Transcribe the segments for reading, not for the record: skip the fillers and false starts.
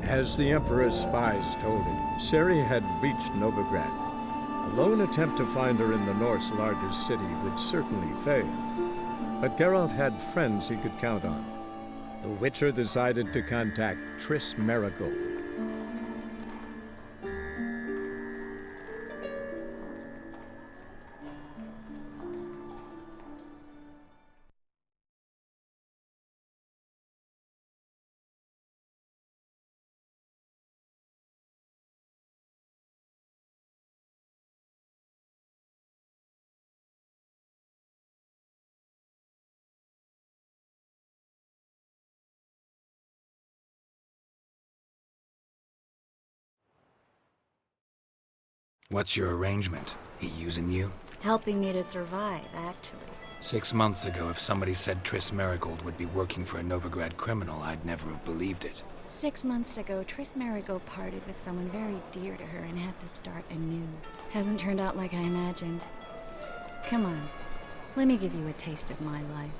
As the Emperor's spies told him, Ciri had reached Novigrad. A lone attempt to find her in the North's largest city would certainly fail. But Geralt had friends he could count on. The Witcher decided to contact Triss Merigold. What's your arrangement? He using you? Helping me to survive, actually. 6 months ago, if somebody said Triss Merigold would be working for a Novigrad criminal, I'd never have believed it. 6 months ago, Triss Merigold parted with someone very dear to her and had to start anew. Hasn't turned out like I imagined. Come on, let me give you a taste of my life.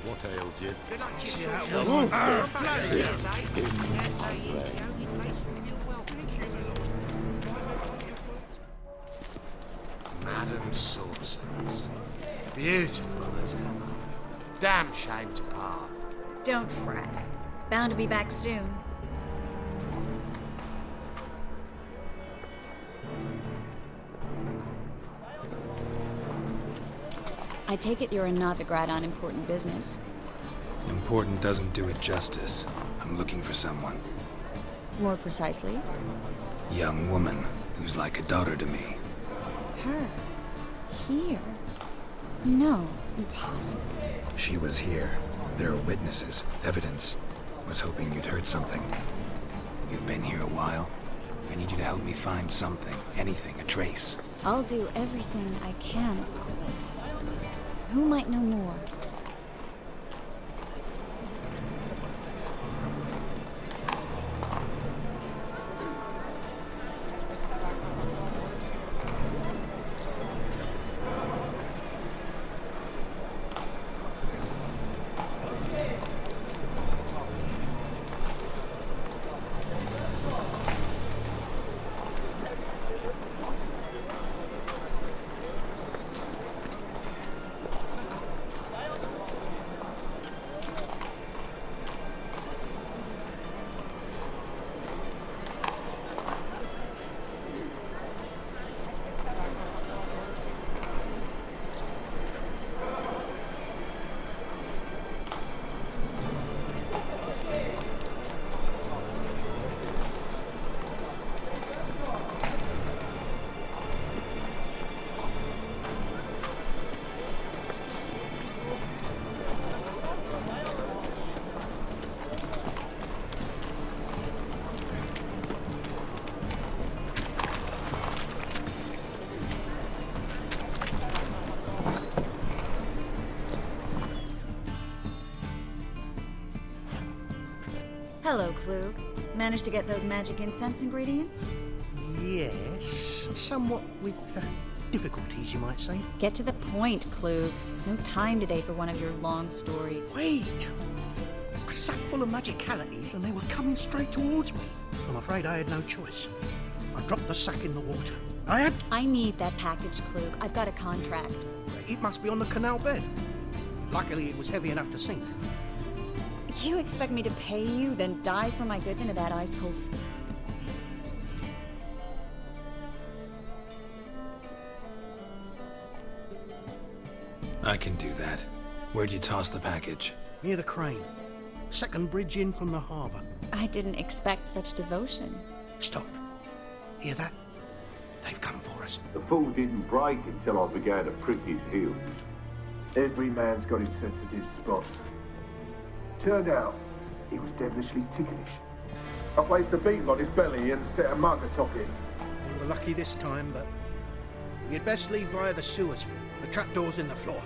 What ails you? Good luck to you. Yes, I is the only place you feel welcome. Madam Sorceress. Beautiful as ever. Damn shame to part. Don't fret. Bound to be back soon. I take it you're in Novigrad on important business. Important doesn't do it justice. I'm looking for someone. More precisely? Young woman who's like a daughter to me. Her. Here. No, impossible. She was here. There are witnesses, evidence. Was hoping you'd heard something. You've been here a while. I need you to help me find something, anything, a trace. I'll do everything I can, of course. Who might know more? Hello, Klug. Managed to get those magic incense ingredients? Yes, somewhat with difficulties, you might say. Get to the point, Klug. No time today for one of your long stories. Wait! A sack full of magicalities and they were coming straight towards me. I'm afraid I had no choice. I dropped the sack in the water. I need that package, Klug. I've got a contract. It must be on the canal bed. Luckily, it was heavy enough to sink. You expect me to pay you, then dive for my goods into that ice-cold... I can do that. Where'd you toss the package? Near the crane. Second bridge in from the harbour. I didn't expect such devotion. Stop. Hear that? They've come for us. The fall didn't break until I began to prick his heels. Every man's got his sensitive spots. Turned out, he was devilishly ticklish. I placed a beetle on his belly and set a mug atop it. We were lucky this time, but you'd best leave via the sewers. The trapdoor's in the floor.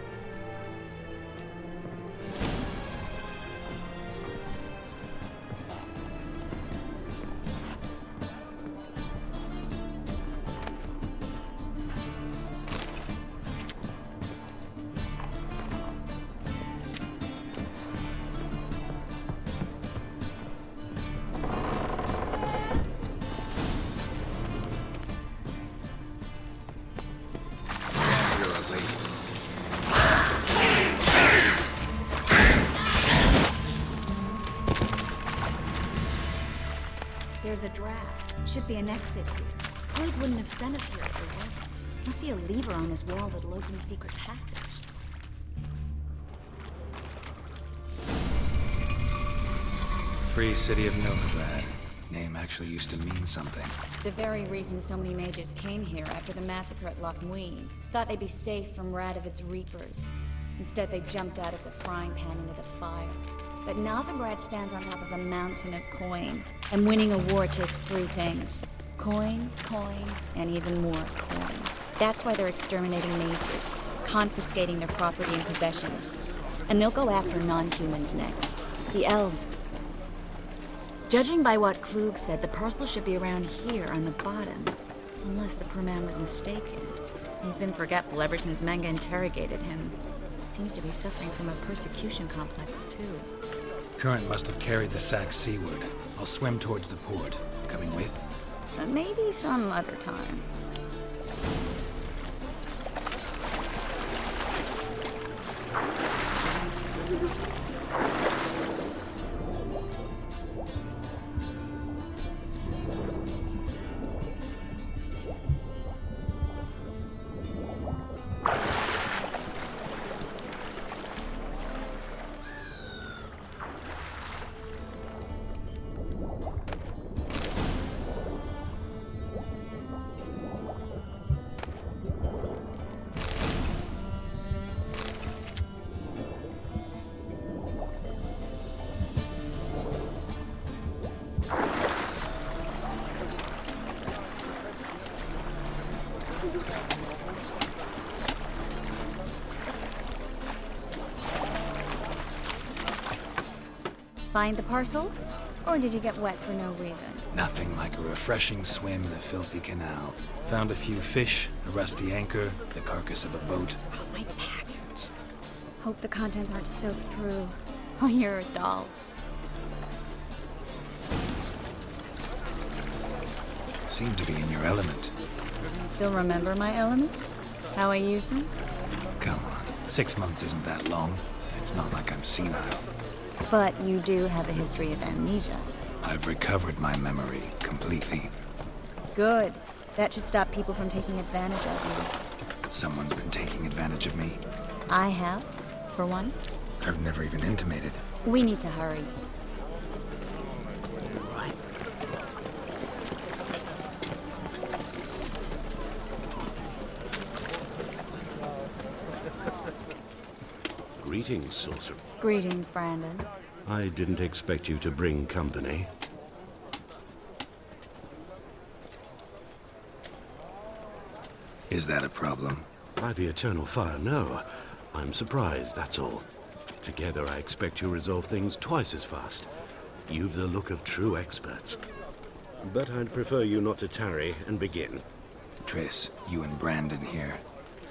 There's a draft. Should be an exit here. Klug wouldn't have sent us here if there wasn't. Must be a lever on his wall that'll open the secret passage. Free City of Novigrad. Name actually used to mean something. The very reason so many mages came here after the massacre at Loch Muin. Thought they'd be safe from Radovid's reapers. Instead, they jumped out of the frying pan into the fire. But Novigrad stands on top of a mountain of coin. And winning a war takes three things. Coin, coin, and even more coin. That's why they're exterminating mages, confiscating their property and possessions. And they'll go after non-humans next. The elves. Judging by what Klug said, the parcel should be around here on the bottom. Unless the poor man was mistaken. He's been forgetful ever since Manga interrogated him. Seems to be suffering from a persecution complex, too. Current must have carried the sack seaward. I'll swim towards the port. Coming with? Maybe some other time. Find the parcel? Or did you get wet for no reason? Nothing like a refreshing swim in a filthy canal. Found a few fish, a rusty anchor, the carcass of a boat. Oh, my package. Hope the contents aren't soaked through. Oh, you're a doll. Seem to be in your element. Still remember my elements? How I use them? Come on, 6 months isn't that long. It's not like I'm senile. But you do have a history of amnesia. I've recovered my memory completely. Good. That should stop people from taking advantage of Someone's been taking advantage of me. you. I have, for one. I've never even intimated. We need to hurry. Right. Greetings, Sorcerer. Greetings, Brandon. I didn't expect you to bring company. Is that a problem? By the Eternal Fire, no. I'm surprised, that's all. Together, I expect you resolve things twice as fast. You've the look of true experts. But I'd prefer you not to tarry and begin. Triss, you and Brandon here.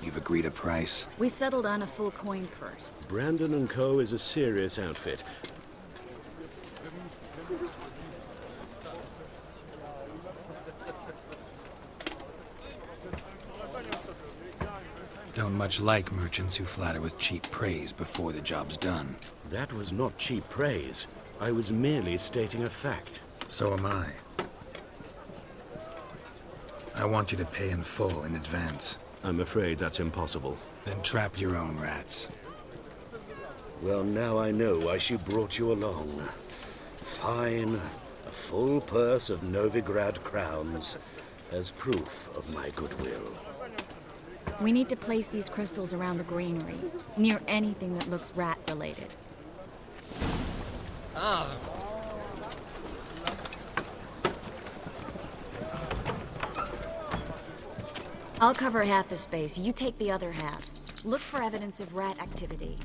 You've agreed a price? We settled on a full coin purse. Brandon and Co. is a serious outfit. Don't much like merchants who flatter with cheap praise before the job's done. That was not cheap praise. I was merely stating a fact. So am I. I want you to pay in full in advance. I'm afraid that's impossible. Then trap your own rats. Well, now I know why she brought you along. Fine. A full purse of Novigrad crowns as proof of my goodwill. We need to place these crystals around the granary, near anything that looks rat-related. I'll cover half the space, you take the other half. Look for evidence of rat activity.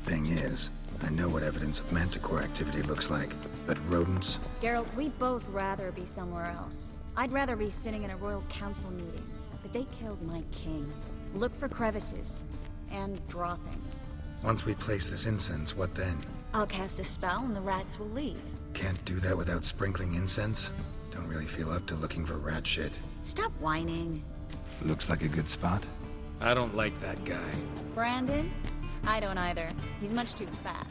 Thing is, I know what evidence of manticore activity looks like, but rodents? Geralt, we'd both rather be somewhere else. I'd rather be sitting in a royal council meeting, but they killed my king. Look for crevices and droppings. Once we place this incense, what then? I'll cast a spell and the rats will leave. Can't do that without sprinkling incense? Don't really feel up to looking for rat shit. Stop whining. Looks like a good spot. I don't like that guy. Brandon? I don't either. He's much too fat.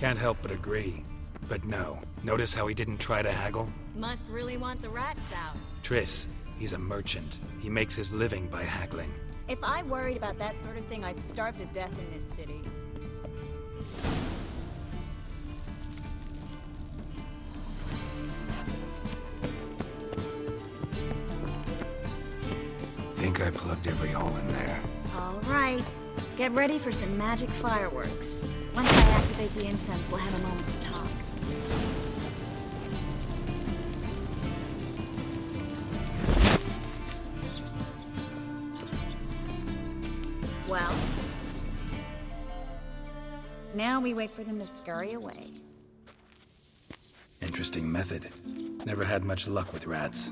Can't help but agree. But no, notice how he didn't try to haggle? Must really want the rats out. Triss, he's a merchant. He makes his living by haggling. If I worried about that sort of thing, I'd starve to death in this city. Think I plugged every hole in there. All right. Get ready for some magic fireworks. Once I activate the incense, we'll have a moment to talk. Well, now we wait for them to scurry away. Interesting method. Never had much luck with rats.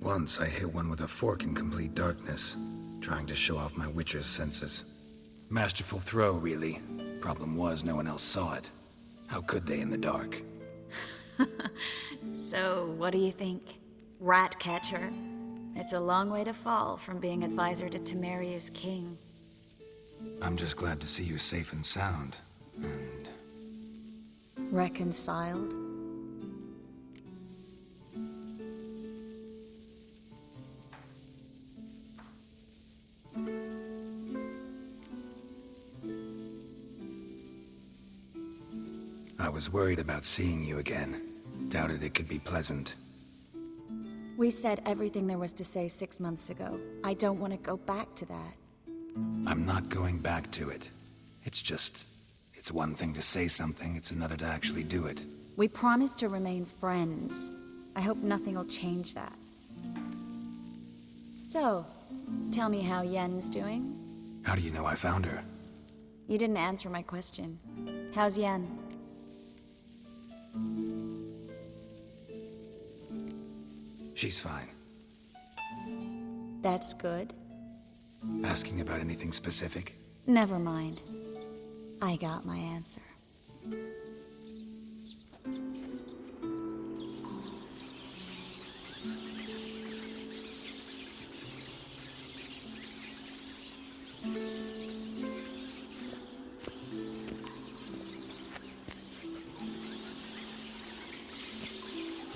Once I hit one with a fork in complete darkness, trying to show off my witcher's senses. Masterful throw, really. Problem was, no one else saw it. How could they in the dark? So, what do you think? Rat catcher? It's a long way to fall from being advisor to Temeria's king. I'm just glad to see you safe and sound. And Reconciled? I was worried about seeing you again. Doubted it could be pleasant. We said everything there was to say 6 months ago. I don't want to go back to that. I'm not going back to it. It's one thing to say something, it's another to actually do it. We promised to remain friends. I hope nothing will change that. So, tell me how Yen's doing? How do you know I found her? You didn't answer my question. How's Yen? She's fine. That's good. Asking about anything specific? Never mind. I got my answer.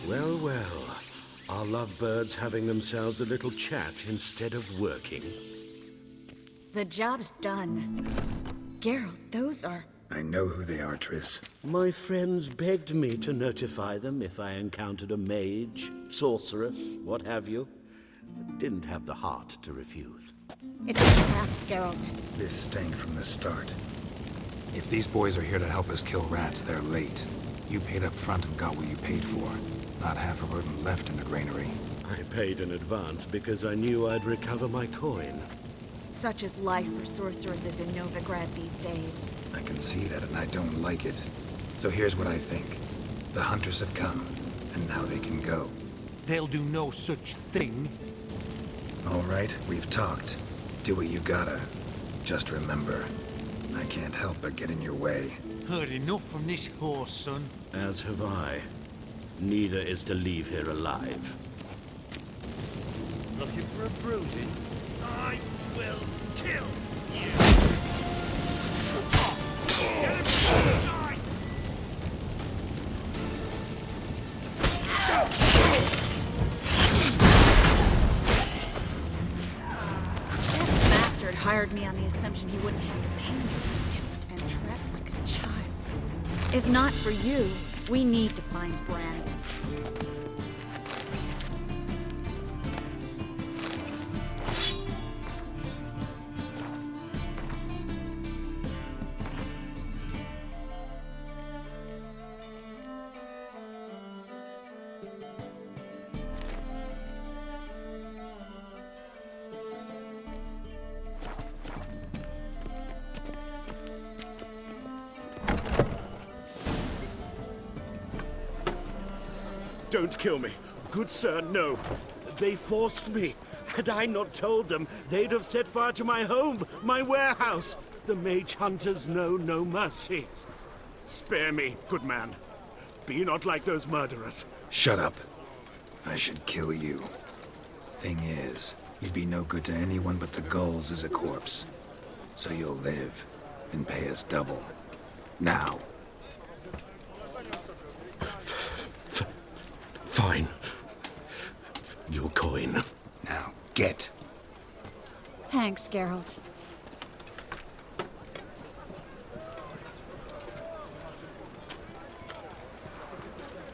Well, well. Are lovebirds having themselves a little chat instead of working? The job's done. Geralt, those are... I know who they are, Triss. My friends begged me to notify them if I encountered a mage, sorceress, what have you. Didn't have the heart to refuse. It's a trap, Geralt. This stank from the start. If these boys are here to help us kill rats, they're late. You paid up front and got what you paid for. Not half a rodent left in the granary. I paid in advance because I knew I'd recover my coin. Such is life for sorceresses in Novigrad these days. I can see that and I don't like it. So here's what I think. The hunters have come, and now they can go. They'll do no such thing. All right, we've talked. Do what you gotta. Just remember, I can't help but get in your way. Heard enough from this horse, son. As have I. Neither is to leave here alive. Looking for a bruising? I will kill you! Get him inside! That bastard hired me on the assumption he wouldn't have the pain if he dipped and tread like a child. If not for you, we need to find Brandon. Don't kill me. Good sir, no. They forced me. Had I not told them, they'd have set fire to my home, my warehouse. The mage hunters know no mercy. Spare me, good man. Be not like those murderers. Shut up. I should kill you. Thing is, you'd be no good to anyone but the gulls as a corpse. So you'll live and pay us double. Now. Fine. Your coin. Now, get. Thanks, Geralt.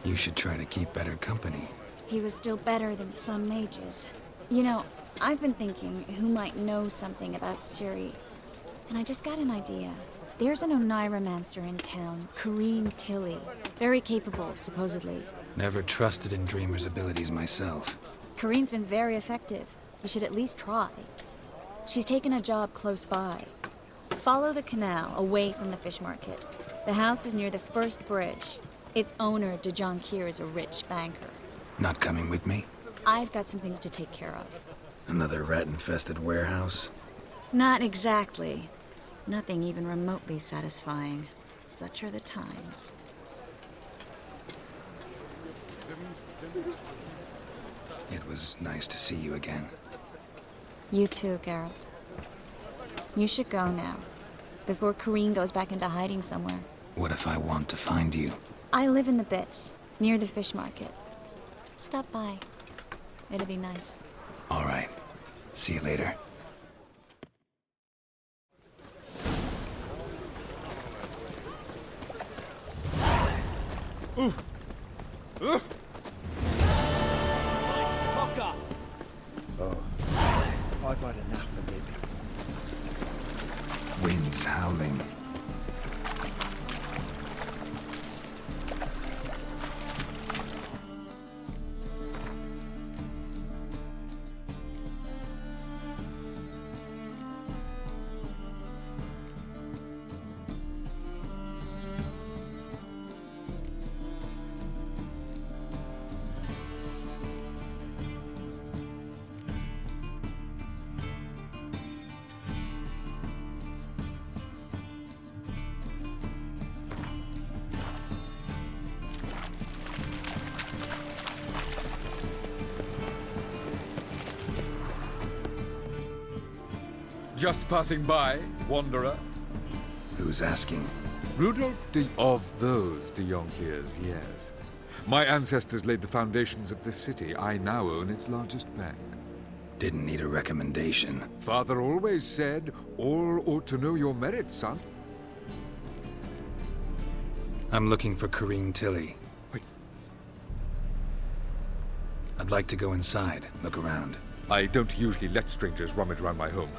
You should try to keep better company. He was still better than some mages. You know, I've been thinking who might know something about Ciri. And I just got an idea. There's an Oneiromancer in town, Corrine Tilly. Very capable, supposedly. Never trusted in Dreamer's abilities myself. Corrine's been very effective. You should at least try. She's taken a job close by. Follow the canal away from the fish market. The house is near the first bridge. Its owner, de Jonquier, is a rich banker. Not coming with me? I've got some things to take care of. Another rat-infested warehouse? Not exactly. Nothing even remotely satisfying. Such are the times. It was nice to see you again. You too, Geralt. You should go now, before Corrine goes back into hiding somewhere. What if I want to find you? I live in the Bits, near the fish market. Stop by. It'll be nice. All right. See you later. I've had enough of living. Wind's howling. Just passing by, wanderer. Who's asking? Rudolph of those de Jonquiers, yes. My ancestors laid the foundations of this city. I now own its largest bank. Didn't need a recommendation. Father always said, all ought to know your merit, son. I'm looking for Corrine Tilly. Wait. I'd like to go inside, look around. I don't usually let strangers rummage around my home.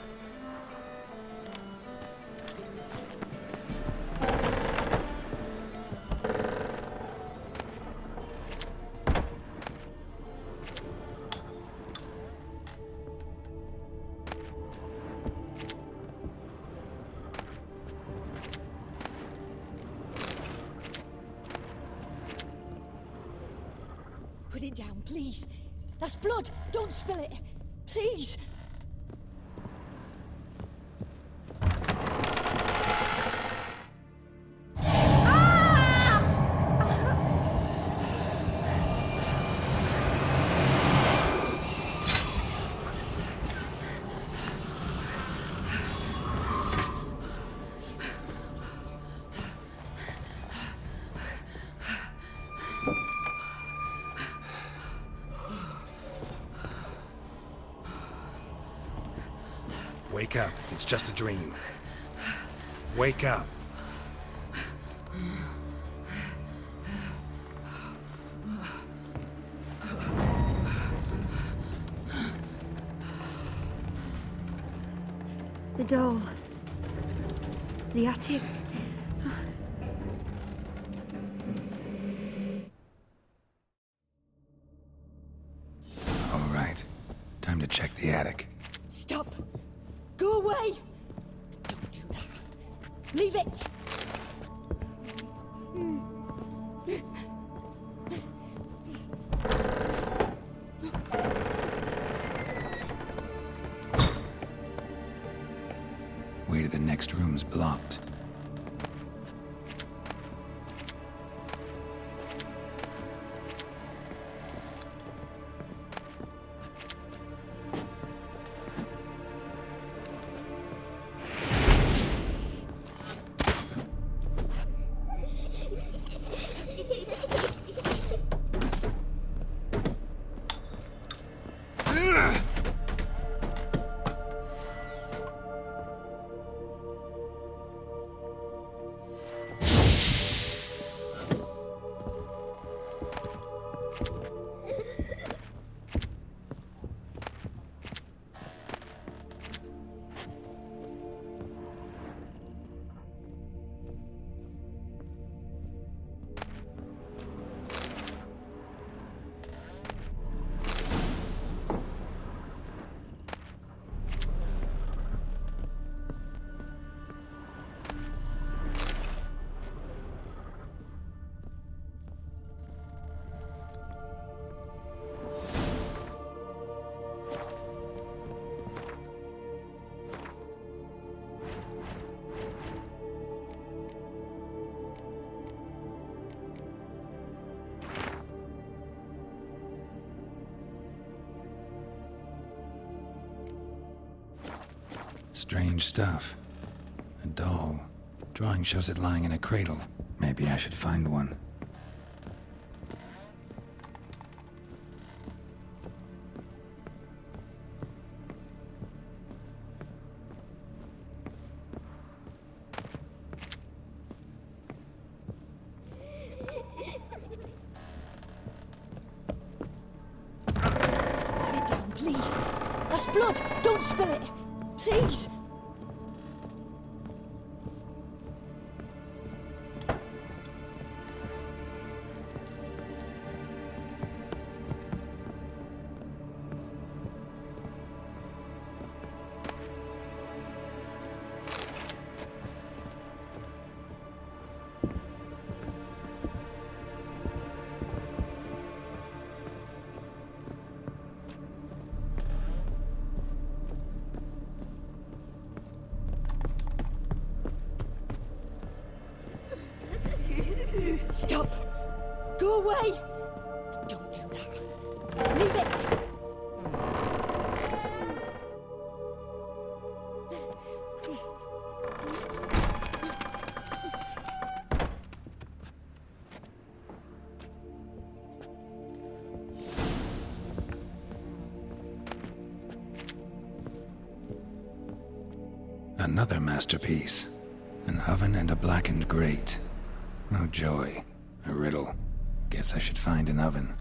Put it down, please. That's blood. Don't spill it. Please. Wake up. It's just a dream. Wake up. The doll. The attic. All right. Time to check the attic. Stop! Go away! Don't do that. Leave it! Way to the next room's blocked. Strange stuff. A doll. Drawing shows it lying in a cradle. Maybe I should find one. Put it down, please. That's blood! Don't spill it! Please! Stop! Go away! Don't do that. Leave it! Another masterpiece. An oven and a blackened grate. Oh joy. A riddle. Guess I should find an oven.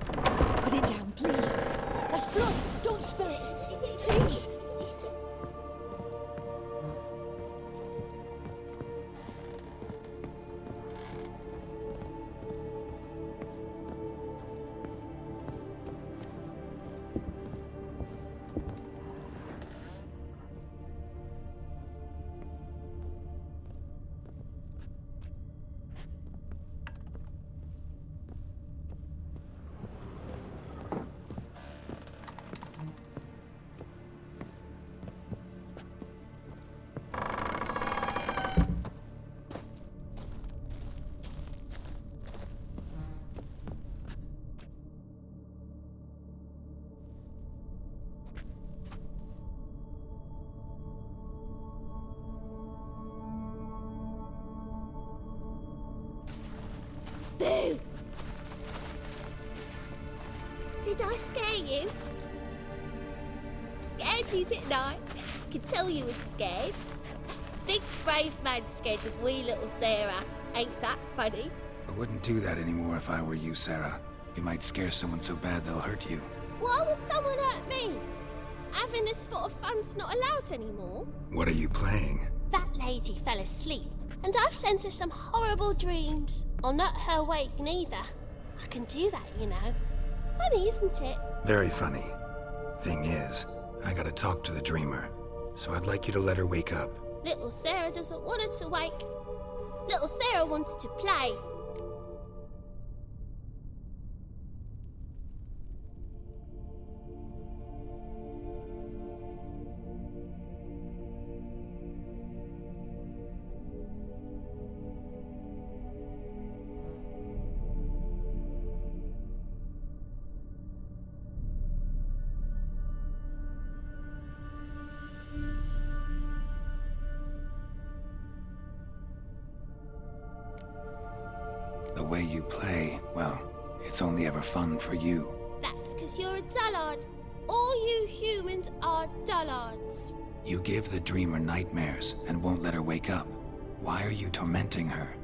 Put it down, please. That's blood! Don't spill it! Please! Did Did I scare you? Scared you, didn't I? Could tell you was scared. Big brave man scared of wee little Sarah. Ain't that funny? I wouldn't do that anymore if I were you, Sarah. You might scare someone so bad they'll hurt you. Why would someone hurt me? Having a spot of fun's not allowed anymore. What are you playing? That lady fell asleep, and I've sent her some horrible dreams. I'll not her wake neither. I can do that, you know. Funny, isn't it? Very funny. Thing is, I gotta talk to the dreamer, so I'd like you to let her wake up. Little Sarah doesn't want her to wake. Little Sarah wants to play. The way you play, well, it's only ever fun for you. That's 'cause you're a dullard. All you humans are dullards. You give the dreamer nightmares and won't let her wake up. Why are you tormenting her?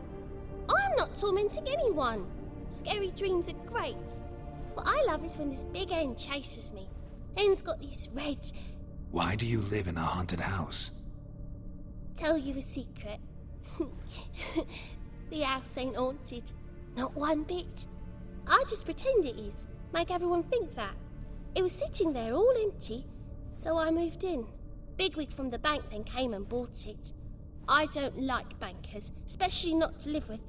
I'm not tormenting anyone. Scary dreams are great. What I love is when this big hen chases me. Hen's got these red... Why do you live in a haunted house? Tell you a secret. The house ain't haunted. Not one bit. I just pretend it is. Make everyone think that. It was sitting there all empty, so I moved in. Bigwig from the bank then came and bought it. I don't like bankers, especially not to live with,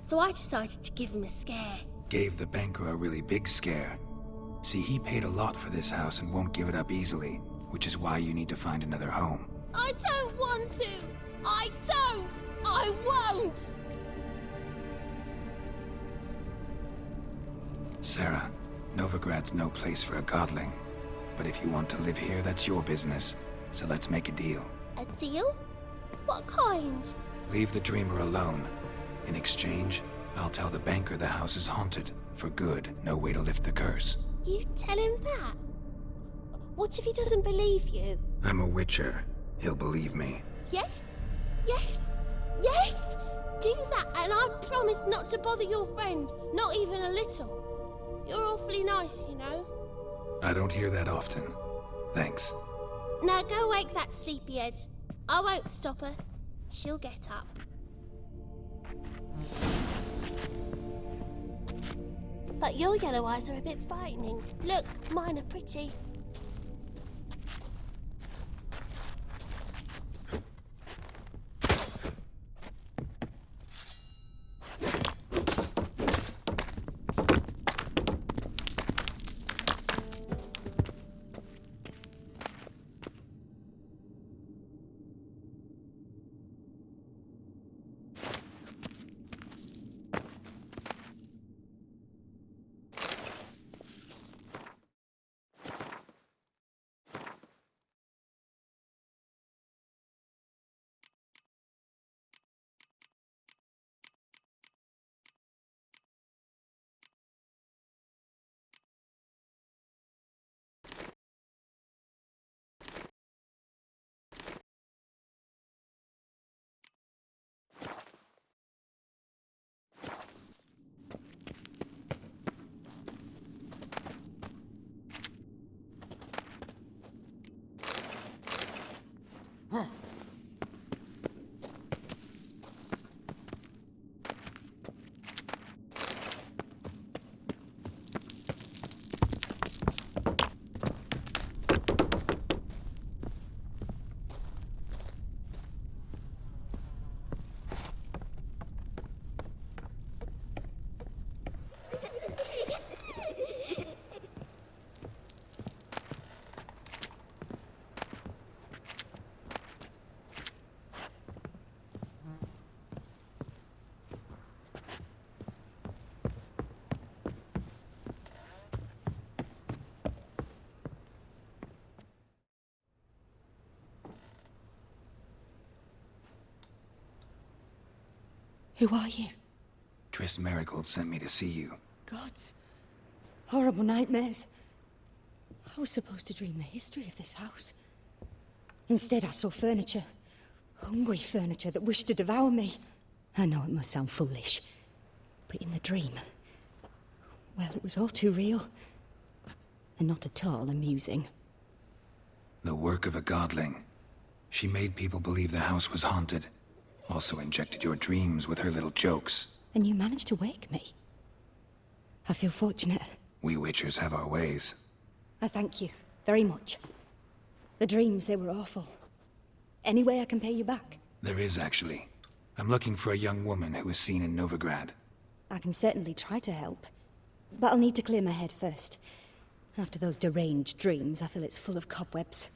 so I decided to give him a scare. Gave the banker a really big scare. See, he paid a lot for this house and won't give it up easily, which is why you need to find another home. I don't want to! I don't! I won't! Sarah, Novigrad's no place for a godling. But if you want to live here, that's your business. So let's make a deal. A deal? What kind? Leave the dreamer alone. In exchange, I'll tell the banker the house is haunted. For good, no way to lift the curse. You tell him that? What if he doesn't believe you? I'm a witcher. He'll believe me. Yes? Yes? Yes! Do that and I promise not to bother your friend. Not even a little. You're awfully nice, you know. I don't hear that often. Thanks. Now go wake that sleepyhead. I won't stop her. She'll get up. But your yellow eyes are a bit frightening. Look, mine are pretty. Who are you? Triss Merigold sent me to see you. Gods. Horrible nightmares. I was supposed to dream the history of this house. Instead, I saw furniture. Hungry furniture that wished to devour me. I know it must sound foolish, but in the dream, well, it was all too real. And not at all amusing. The work of a godling. She made people believe the house was haunted. Also injected your dreams with her little jokes. And you managed to wake me. I feel fortunate. We Witchers have our ways. I thank you very much. The dreams, they were awful. Any way I can pay you back? There is, actually. I'm looking for a young woman who was seen in Novigrad. I can certainly try to help. But I'll need to clear my head first. After those deranged dreams, I feel it's full of cobwebs.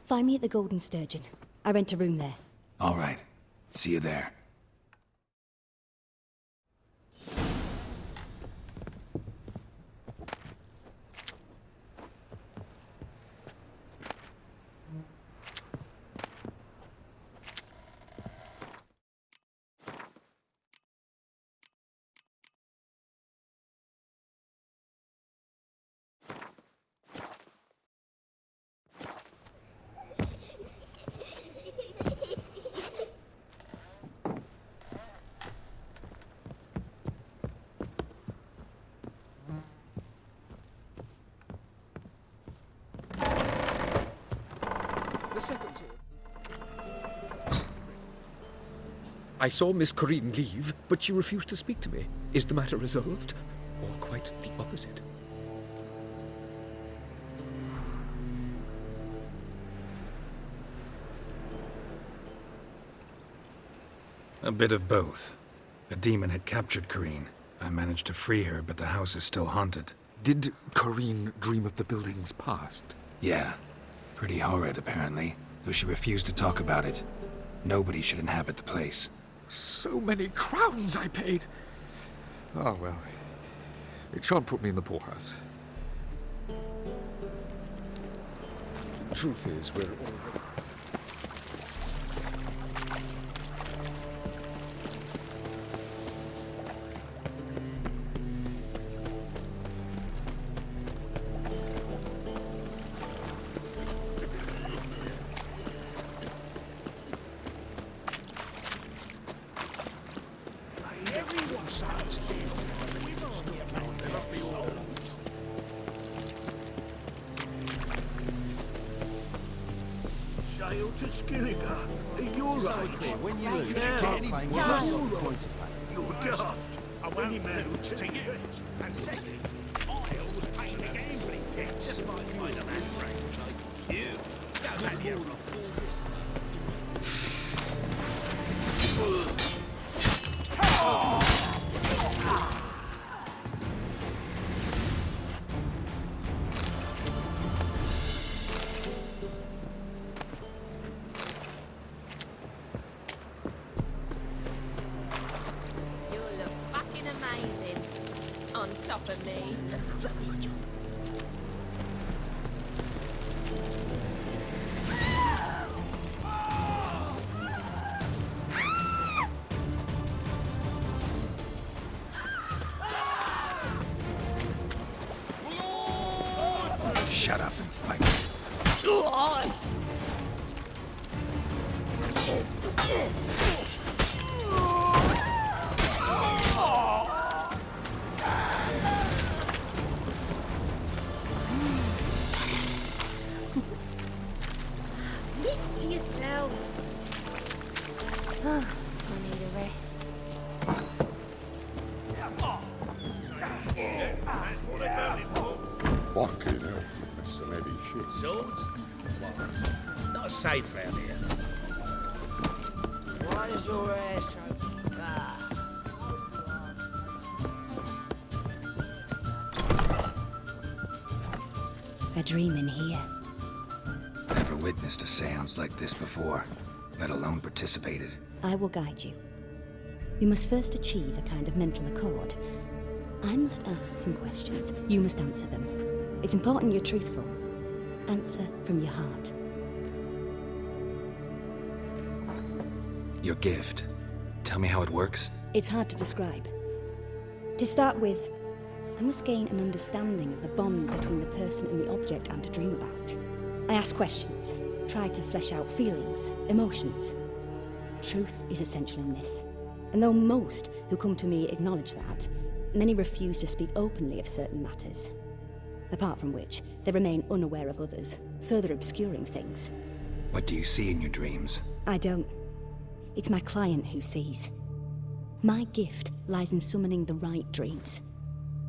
Find me at the Golden Sturgeon. I rent a room there. All right. See you there. I saw Miss Corinne leave, but she refused to speak to me. Is the matter resolved? Or quite the opposite? A bit of both. A demon had captured Corinne. I managed to free her, but the house is still haunted. Did Corinne dream of the building's past? Yeah. Pretty horrid, apparently, though she refused to talk about it. Nobody should inhabit the place. So many crowns I paid! Oh, well. It shan't put me in the poorhouse. The truth is, we're all... Sail to Skilliga. You're right. When you lose, Yeah. you can't claim Yeah. one point of play. You're daft. I won't lose to you. And second, I always pay the gambling debts. Just might find a man frank like you. Don't have your top of me. Shut up and fight. Wits to yourself. I need a rest. Fucking hell, that's some heavy shit. Swords? Not safe round here. Why is your hair so... A dream in here. Never witnessed a seance like this before, let alone participated. I will guide you. You must first achieve a kind of mental accord. I must ask some questions. You must answer them. It's important you're truthful. Answer from your heart. Your gift. Tell me how it works. It's hard to describe. To start with, I must gain an understanding of the bond between the person and the object I'm to dream about. I ask questions, try to flesh out feelings, emotions. Truth is essential in this, and though most who come to me acknowledge that, many refuse to speak openly of certain matters. Apart from which, they remain unaware of others, further obscuring things. What do you see in your dreams? I don't. It's my client who sees. My gift lies in summoning the right dreams.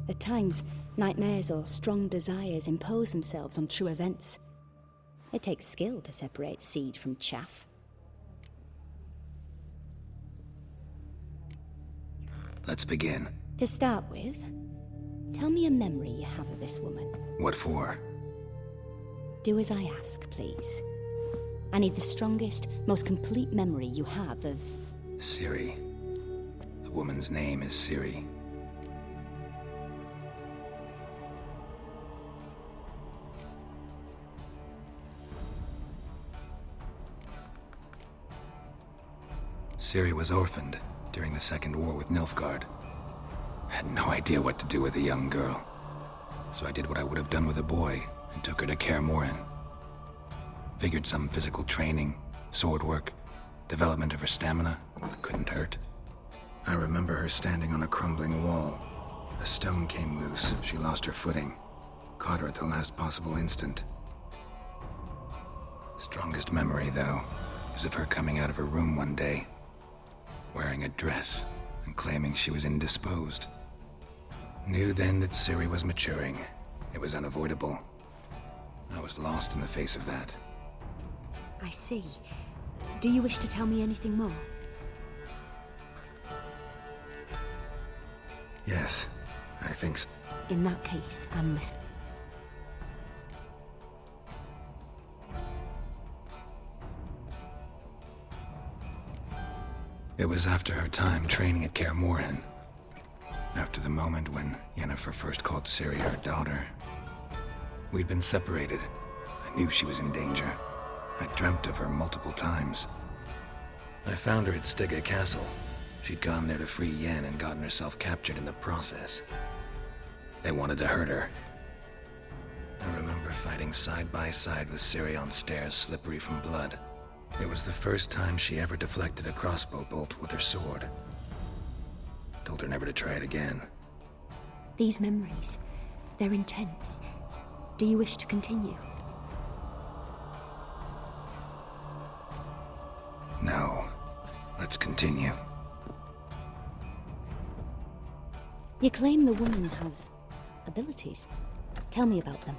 At times, nightmares or strong desires impose themselves on true events. It takes skill to separate seed from chaff. Let's begin. To start with, tell me a memory you have of this woman. What for? Do as I ask, please. I need the strongest, most complete memory you have of... Ciri. The woman's name is Ciri. Ciri was orphaned during the Second War with Nilfgaard. I had no idea what to do with a young girl, so I did what I would have done with a boy and took her to Kaer Morhen. Figured some physical training, sword work, development of her stamina couldn't hurt. I remember her standing on a crumbling wall. A stone came loose, she lost her footing. Caught her at the last possible instant. Strongest memory, though, is of her coming out of her room one day, wearing a dress and claiming she was indisposed. Knew then that Ciri was maturing. It was unavoidable. I was lost in the face of that. I see. Do you wish to tell me anything more? Yes, I think so. In that case, I'm listening. It was after her time training at Kaer Morhen. After the moment when Yennefer first called Ciri her daughter. We'd been separated. I knew she was in danger. I dreamt of her multiple times. I found her at Stygga Castle. She'd gone there to free Yen and gotten herself captured in the process. They wanted to hurt her. I remember fighting side by side with Ciri on stairs slippery from blood. It was the first time she ever deflected a crossbow bolt with her sword. Told her never to try it again. These memories, they're intense. Do you wish to continue? No. Let's continue. You claim the woman has abilities. Tell me about them.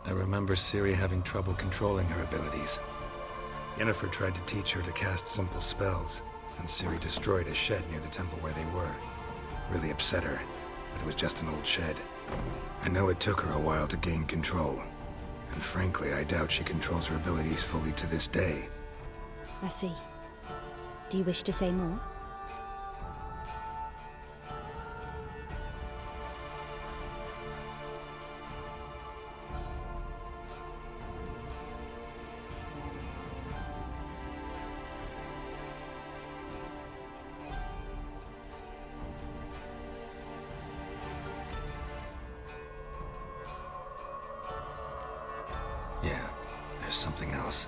I remember Ciri having trouble controlling her abilities. Yennefer tried to teach her to cast simple spells, and Ciri destroyed a shed near the temple where they were. Really upset her, but it was just an old shed. I know it took her a while to gain control, and frankly, I doubt she controls her abilities fully to this day. I see. Do you wish to say more? Yeah, there's something else.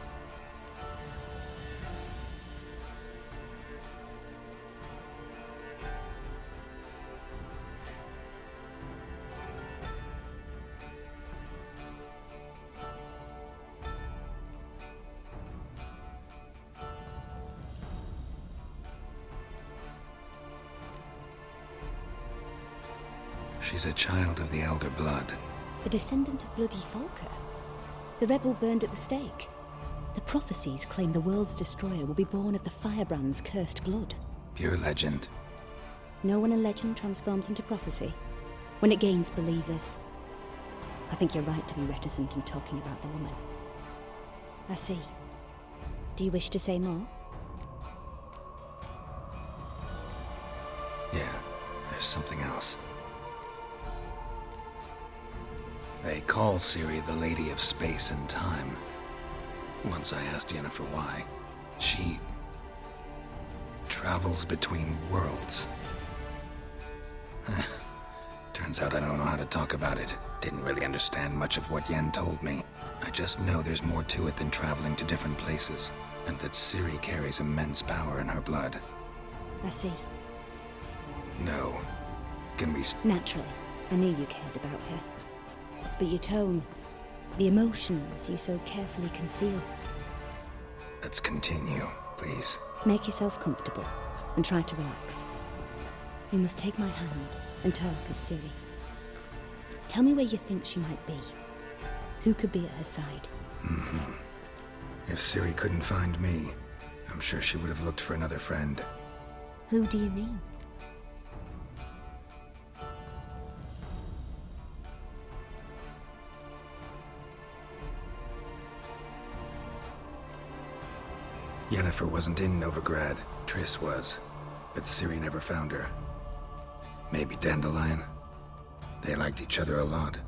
She's a child of the Elder Blood. A descendant of bloody Volker. The rebel burned at the stake. The prophecies claim the world's destroyer will be born of the firebrand's cursed blood. Pure legend. Know when a legend transforms into prophecy? When it gains believers. I think you're right to be reticent in talking about the woman. I see. Do you wish to say more? Yeah, there's something else. They call Ciri the Lady of Space and Time. Once I asked Yennefer why. She travels between worlds. Turns out I don't know how to talk about it. Didn't really understand much of what Yen told me. I just know there's more to it than traveling to different places, and that Ciri carries immense power in her blood. I see. No. Can we... Naturally. I knew you cared about her. But your tone, the emotions you so carefully conceal. Let's continue, please. Make yourself comfortable and try to relax. You must take my hand and talk of Ciri. Tell me where you think she might be. Who could be at her side? If Ciri couldn't find me, I'm sure she would have looked for another friend. Who do you mean? Yennefer wasn't in Novigrad. Triss was. But Ciri never found her. Maybe Dandelion? They liked each other a lot.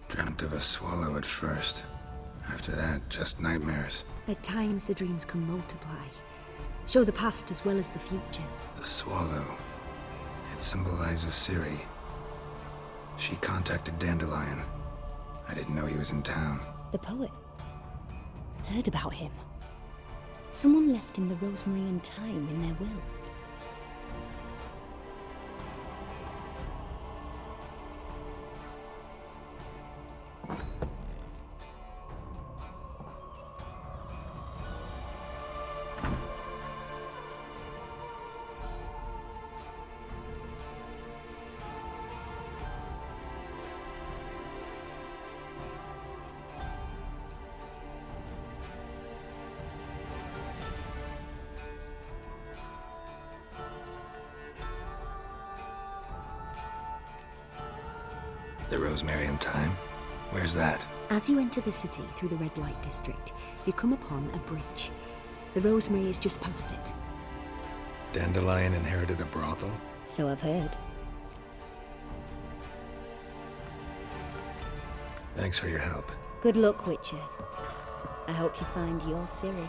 Dreamt of a swallow at first. After that, just nightmares. At times the dreams can multiply. Show the past as well as the future. The swallow. It symbolizes Ciri. She contacted Dandelion. I didn't know he was in town. The poet. Heard about him. Someone left him the rosemary and thyme in their will. The Rosemary and Thyme? Where's that? As you enter the city through the red light district, you come upon a bridge. The rosemary is just past it. Dandelion inherited a brothel? So I've heard. Thanks for your help. Good luck, Witcher. I hope you find your Ciri.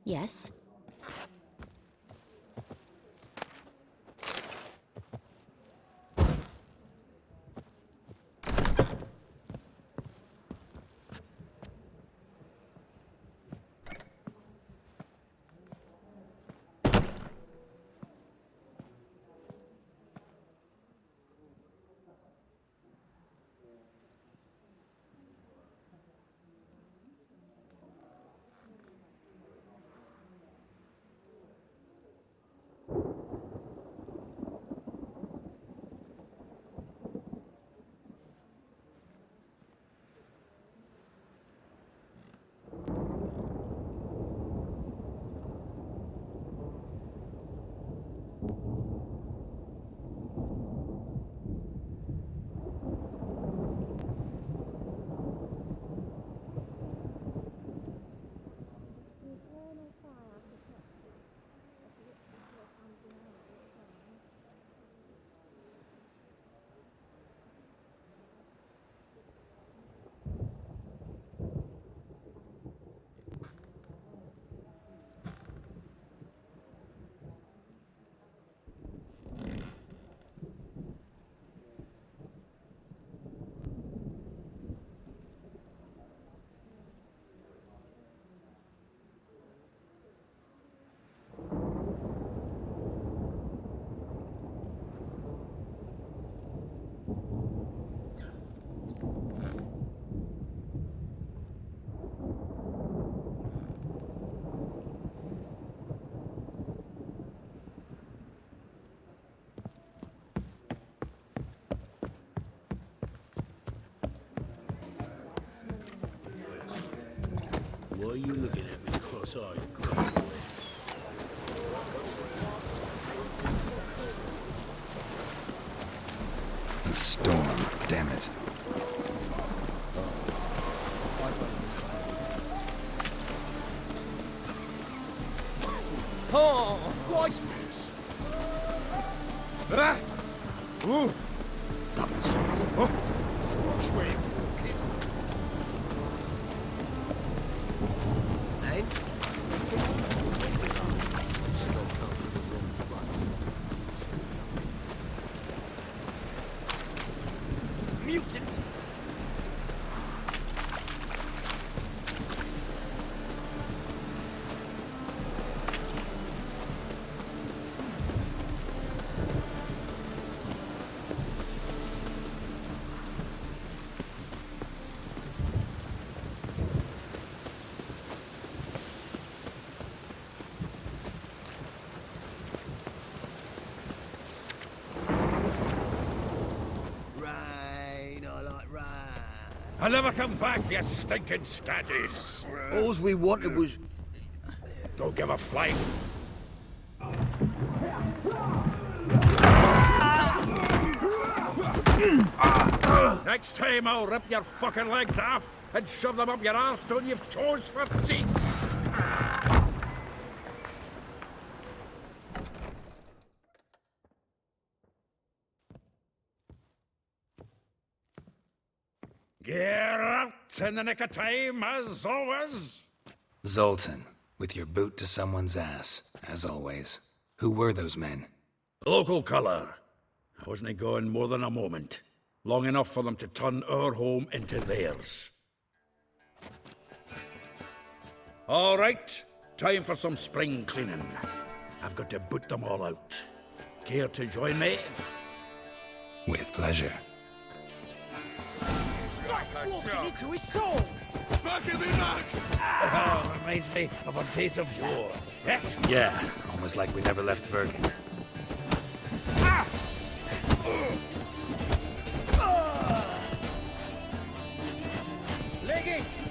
Yes? Why are you looking at me cross-eyed, Grey? A storm, damn it. Oh, Christ, miss. Ah! Ooh. Double six. Oh. Watch where you're walking. Eh? Mutant! I'll never come back, you stinking scatties! All we wanted was... Don't give a flying... Next time I'll rip your fucking legs off and shove them up your arse till you've toes for teeth! Get out in the nick of time, as always! Zoltan, with your boot to someone's ass, as always. Who were those men? Local colour. I wasn't gone more than a moment. Long enough for them to turn our home into theirs. All right, time for some spring cleaning. I've got to boot them all out. Care to join me? With pleasure. Walking into his soul! Back in the neck! Oh, reminds me of a days of yore. Yeah, almost like we never left Vergen. Ah! Leg it!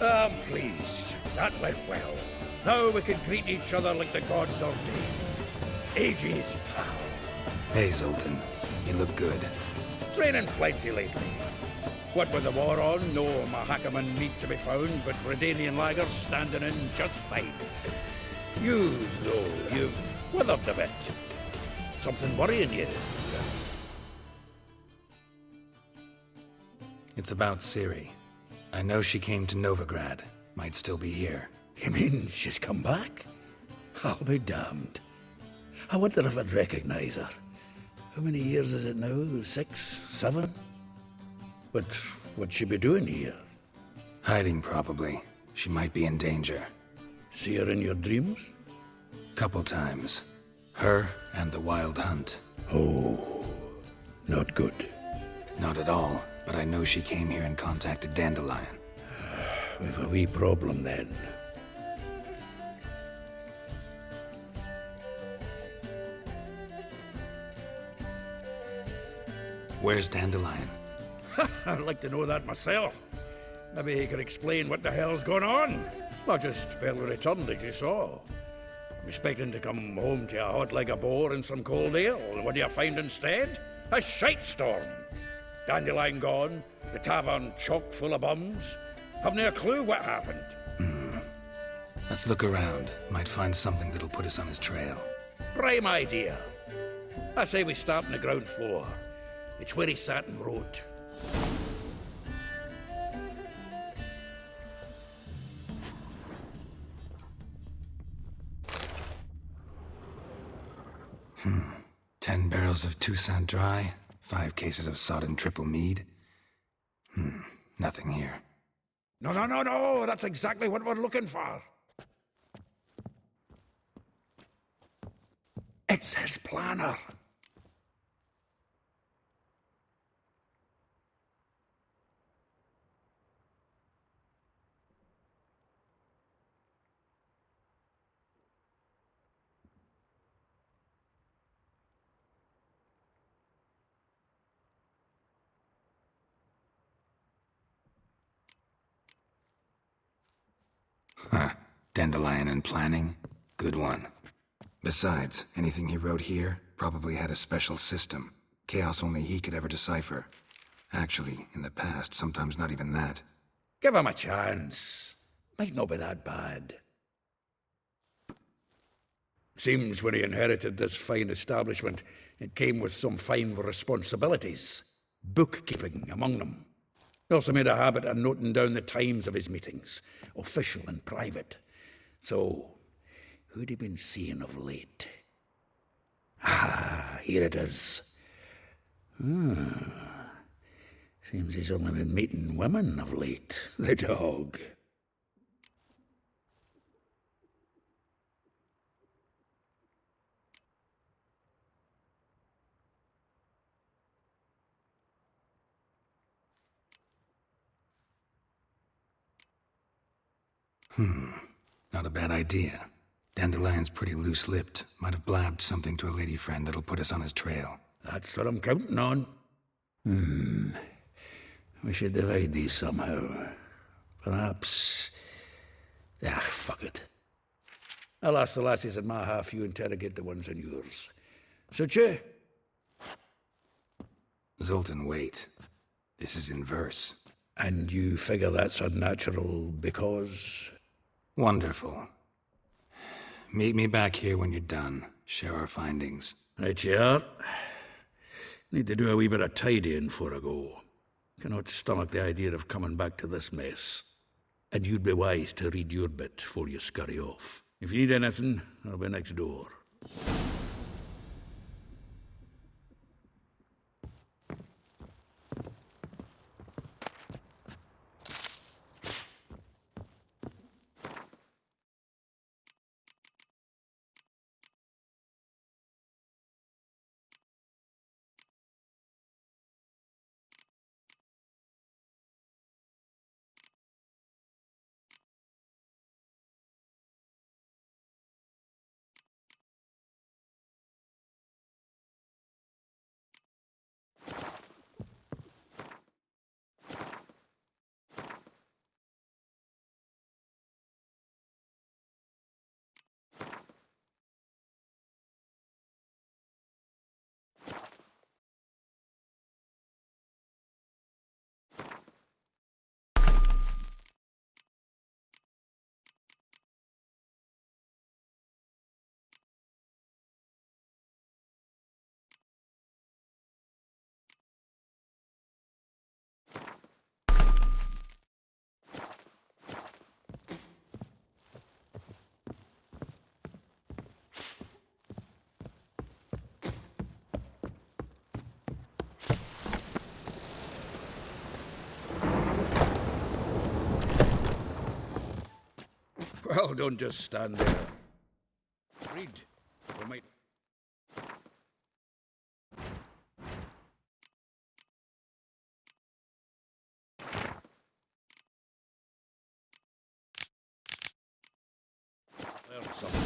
I'm pleased. That went well. Now we can greet each other like the gods ordained. Ages, pal. Hey, Zoltan. You look good. Training plenty lately. What with the war on, no Mahakaman meat to be found, but Redanian lagers standing in just fine. You know you've withered a bit. Something worrying you? It's about Ciri. I know she came to Novigrad. Might still be here. You mean she's come back? I'll be damned. I wonder if I'd recognize her. How many years is it now? 6, 7? But what'd she be doing here? Hiding, probably. She might be in danger. See her in your dreams? Couple times. Her and the Wild Hunt. Oh, not good. Not at all, but I know she came here and contacted Dandelion. We've a wee problem then. Where's Dandelion? I'd like to know that myself. Maybe he could explain what the hell's going on. I just barely returned, as you saw. I'm expecting to come home to a hot like a boar and some cold ale, and what do you find instead? A shite storm. Dandelion gone, the tavern chock full of bums. Haven't a clue what happened. Let's look around. Might find something that'll put us on his trail. Prime idea. I say we start on the ground floor. It's where he sat and wrote. Hmm. 10 barrels of Toussaint Dry, 5 cases of sodden triple mead. Nothing here. No, that's exactly what we're looking for. It's his planner. Huh. Dandelion and planning? Good one. Besides, anything he wrote here probably had a special system. Chaos only he could ever decipher. Actually, in the past, sometimes not even that. Give him a chance. Might not be that bad. Seems when he inherited this fine establishment, it came with some fine responsibilities. Bookkeeping among them. He also made a habit of noting down the times of his meetings, official and private. So, who'd he been seeing of late? Ah, here it is. Seems he's only been meeting women of late, the dog. Not a bad idea. Dandelion's pretty loose-lipped. Might have blabbed something to a lady friend that'll put us on his trail. That's what I'm counting on. We should divide these somehow. Perhaps... fuck it. I'll ask the lassies in my half, you interrogate the ones in yours. Suit you? Zoltan, wait. This is in verse. And you figure that's unnatural because... Wonderful. Meet me back here when you're done. Share our findings. Right you are. Need to do a wee bit of tidying before I go. Cannot stomach the idea of coming back to this mess. And you'd be wise to read your bit before you scurry off. If you need anything, I'll be next door. Well, don't just stand there. Read. We might... Learn something.